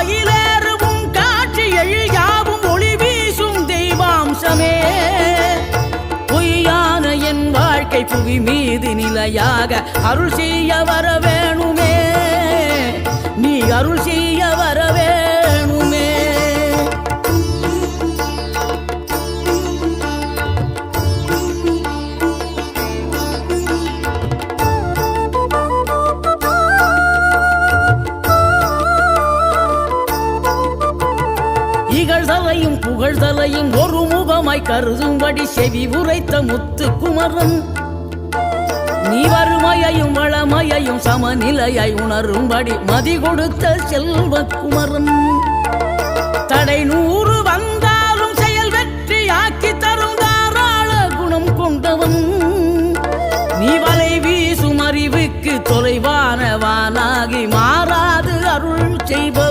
மயிலேறும் காட்சி எழுயாவும் ஒளி வீசும் தெய்வாம்சமே பொய்யான என் வாழ்க்கை புவி மீது நிலையாக அருள் செய்ய வர வேணுமே நீ அருள் செய்ய வர வேணுமே இகழ்தலையும் புகழ்தலையும் ஒரு முகமாய் கருதும்படி செவி உரைத்த முத்து குமரன் நீ வறுமையையும் வளமையையும் சமநிலையை உணரும்படி மதி கொடுத்த செல்வ குமரன் தடை 100 வந்தாலும் செயல் வெற்றியாக்கி தரும் தாராள குணம் கொண்டவன் நீ வலை வீசும் அறிவுக்கு தொலைவானவானாகி